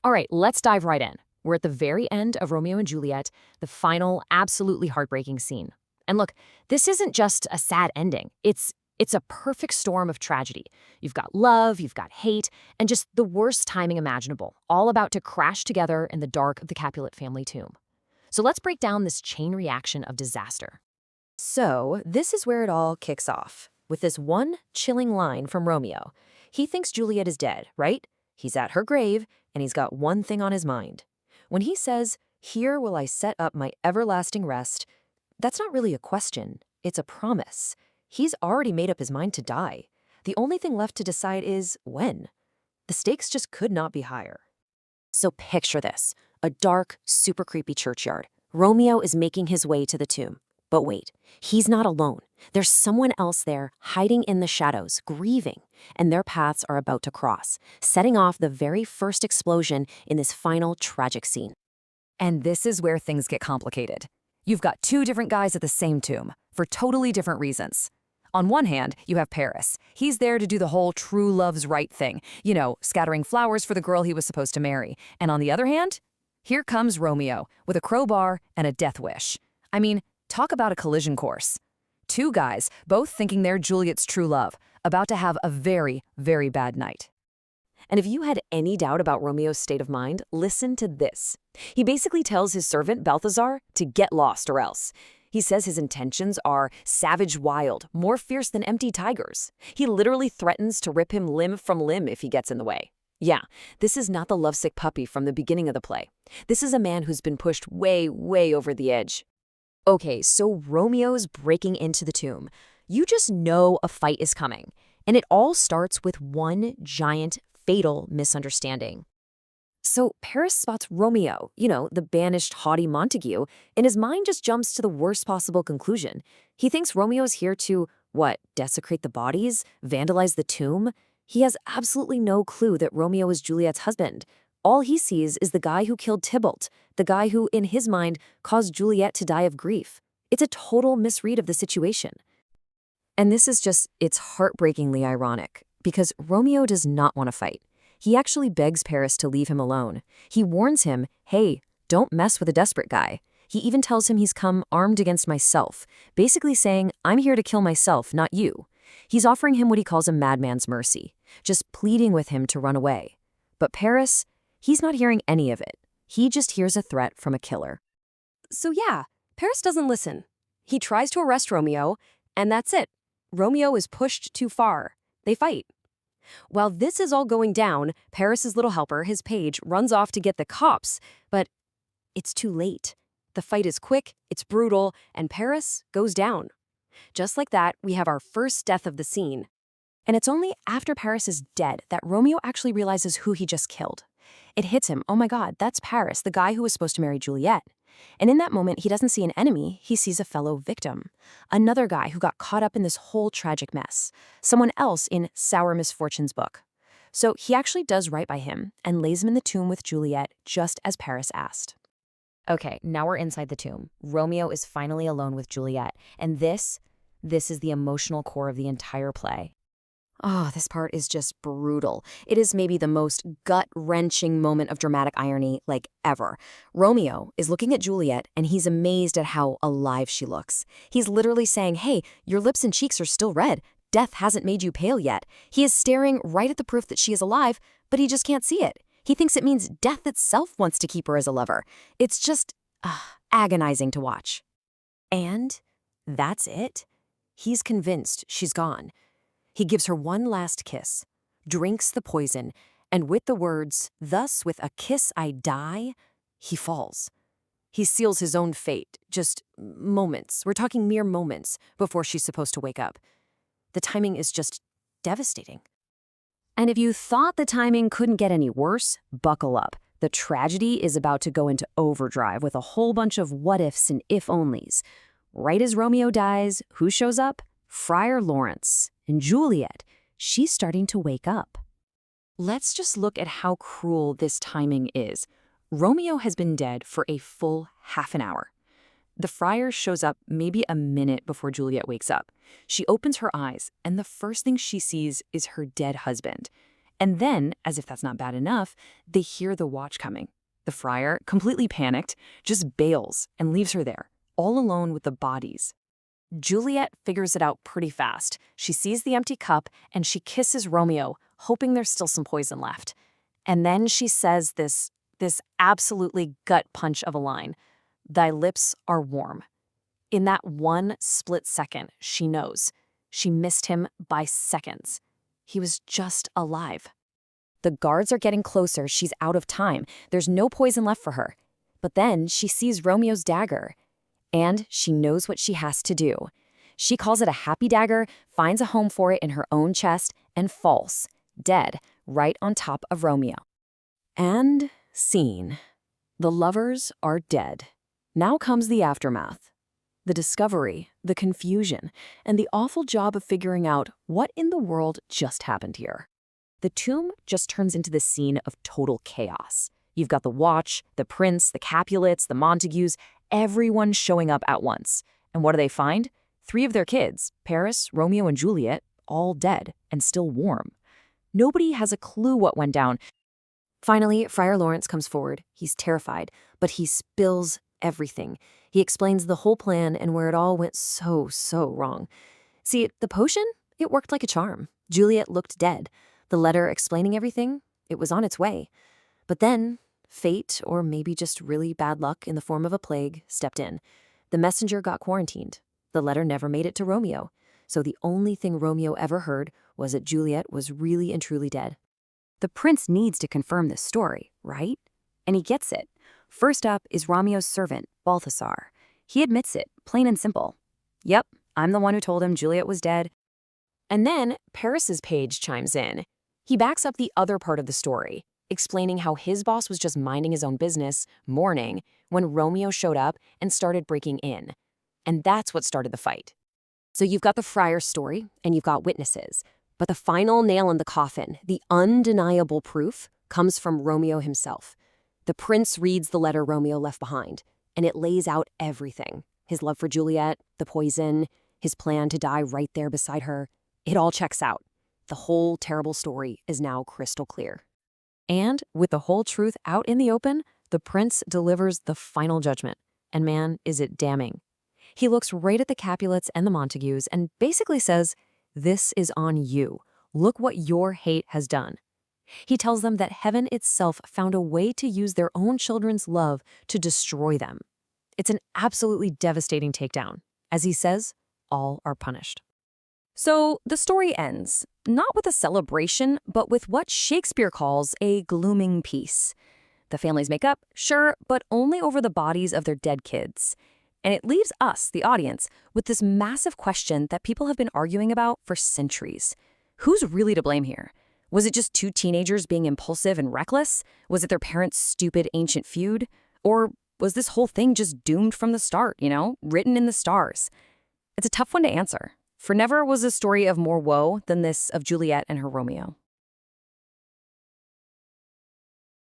All right, let's dive right in. We're at the very end of Romeo and Juliet, the final, absolutely heartbreaking scene. And look, this isn't just a sad ending. It's a perfect storm of tragedy. You've got love, you've got hate, and just the worst timing imaginable, all about to crash together in the dark of the Capulet family tomb. So let's break down this chain reaction of disaster. So, this is where it all kicks off, with this one chilling line from Romeo. He thinks Juliet is dead, right? He's at her grave, and he's got one thing on his mind. When he says, "Here will I set up my everlasting rest," that's not really a question, it's a promise. He's already made up his mind to die. The only thing left to decide is when. The stakes just could not be higher. So picture this, a dark, super creepy churchyard. Romeo is making his way to the tomb. But wait, he's not alone. There's someone else there, hiding in the shadows, grieving, and their paths are about to cross, setting off the very first explosion in this final tragic scene. And this is where things get complicated. You've got two different guys at the same tomb, for totally different reasons. On one hand, you have Paris. He's there to do the whole true love's right thing, scattering flowers for the girl he was supposed to marry. And on the other hand, here comes Romeo, with a crowbar and a death wish. I mean, talk about a collision course. Two guys, both thinking they're Juliet's true love, about to have a very, very bad night. And if you had any doubt about Romeo's state of mind, listen to this. He basically tells his servant, Balthazar, to get lost or else. He says his intentions are savage wild, more fierce than empty tigers. He literally threatens to rip him limb from limb if he gets in the way. Yeah, this is not the lovesick puppy from the beginning of the play. This is a man who's been pushed way, way over the edge. Okay, so Romeo's breaking into the tomb. You just know a fight is coming. And it all starts with one giant, fatal misunderstanding. So Paris spots Romeo, the banished haughty Montague, and his mind just jumps to the worst possible conclusion. He thinks Romeo's here to, desecrate the bodies, vandalize the tomb? He has absolutely no clue that Romeo is Juliet's husband. All he sees is the guy who killed Tybalt, the guy who, in his mind, caused Juliet to die of grief. It's a total misread of the situation. And this is it's heartbreakingly ironic, because Romeo does not want to fight. He actually begs Paris to leave him alone. He warns him, hey, don't mess with a desperate guy. He even tells him he's come armed against myself, basically saying, I'm here to kill myself, not you. He's offering him what he calls a madman's mercy, just pleading with him to run away. But Paris, he's not hearing any of it. He just hears a threat from a killer. So yeah, Paris doesn't listen. He tries to arrest Romeo, and that's it. Romeo is pushed too far. They fight. While this is all going down, Paris's little helper, his page, runs off to get the cops, but it's too late. The fight is quick, it's brutal, and Paris goes down. Just like that, we have our first death of the scene. And it's only after Paris is dead that Romeo actually realizes who he just killed. It hits him, oh my God, that's Paris, the guy who was supposed to marry Juliet. And in that moment, he doesn't see an enemy, he sees a fellow victim. Another guy who got caught up in this whole tragic mess. Someone else in Sour Misfortune's book. So he actually does right by him and lays him in the tomb with Juliet, just as Paris asked. Okay, now we're inside the tomb. Romeo is finally alone with Juliet. And this is the emotional core of the entire play. Oh, this part is just brutal. It is maybe the most gut-wrenching moment of dramatic irony, ever. Romeo is looking at Juliet, and he's amazed at how alive she looks. He's literally saying, hey, your lips and cheeks are still red. Death hasn't made you pale yet. He is staring right at the proof that she is alive, but he just can't see it. He thinks it means death itself wants to keep her as a lover. It's just agonizing to watch. And that's it. He's convinced she's gone. He gives her one last kiss, drinks the poison, and with the words, "Thus with a kiss I die," he falls. He seals his own fate, just moments, we're talking mere moments, before she's supposed to wake up. The timing is just devastating. And if you thought the timing couldn't get any worse, buckle up. The tragedy is about to go into overdrive with a whole bunch of what-ifs and if-onlys. Right as Romeo dies, who shows up? Friar Lawrence. And Juliet, she's starting to wake up. Let's just look at how cruel this timing is. Romeo has been dead for a full half an hour. The friar shows up maybe a minute before Juliet wakes up. She opens her eyes, and the first thing she sees is her dead husband. And then, as if that's not bad enough, they hear the watch coming. The friar, completely panicked, just bails and leaves her there, all alone with the bodies. Juliet figures it out pretty fast. She sees the empty cup and she kisses Romeo, hoping there's still some poison left. And then she says this absolutely gut punch of a line. "Thy lips are warm." In that one split second, she knows. She missed him by seconds. He was just alive. The guards are getting closer. She's out of time. There's no poison left for her. But then she sees Romeo's dagger. And she knows what she has to do. She calls it a happy dagger, finds a home for it in her own chest, and falls, dead, right on top of Romeo. And scene. The lovers are dead. Now comes the aftermath. The discovery, the confusion, and the awful job of figuring out what in the world just happened here. The tomb just turns into the scene of total chaos. You've got the watch, the prince, the Capulets, the Montagues, everyone showing up at once. And what do they find? 3 of their kids, Paris, Romeo, and Juliet, all dead and still warm. Nobody has a clue what went down. Finally, Friar Lawrence comes forward. He's terrified, but he spills everything. He explains the whole plan and where it all went so wrong. See, the potion, it worked like a charm. Juliet looked dead. The letter explaining everything, it was on its way. But then, fate, or maybe just really bad luck in the form of a plague, stepped in. The messenger got quarantined. The letter never made it to Romeo. So the only thing Romeo ever heard was that Juliet was really and truly dead. The prince needs to confirm this story, right? And he gets it. First up is Romeo's servant, Balthasar. He admits it, plain and simple. Yep, I'm the one who told him Juliet was dead. And then Paris's page chimes in. He backs up the other part of the story, explaining how his boss was just minding his own business, mourning, when Romeo showed up and started breaking in. And that's what started the fight. So you've got the friar's story, and you've got witnesses. But the final nail in the coffin, the undeniable proof, comes from Romeo himself. The prince reads the letter Romeo left behind, and it lays out everything. His love for Juliet, the poison, his plan to die right there beside her. It all checks out. The whole terrible story is now crystal clear. And with the whole truth out in the open, the prince delivers the final judgment. And man, is it damning. He looks right at the Capulets and the Montagues and basically says, "This is on you. Look what your hate has done." He tells them that heaven itself found a way to use their own children's love to destroy them. It's an absolutely devastating takedown. As he says, all are punished. So the story ends, not with a celebration, but with what Shakespeare calls a glooming peace. The families make up, sure, but only over the bodies of their dead kids. And it leaves us, the audience, with this massive question that people have been arguing about for centuries. Who's really to blame here? Was it just 2 teenagers being impulsive and reckless? Was it their parents' stupid ancient feud? Or was this whole thing just doomed from the start, written in the stars? It's a tough one to answer. For never was a story of more woe than this of Juliet and her Romeo.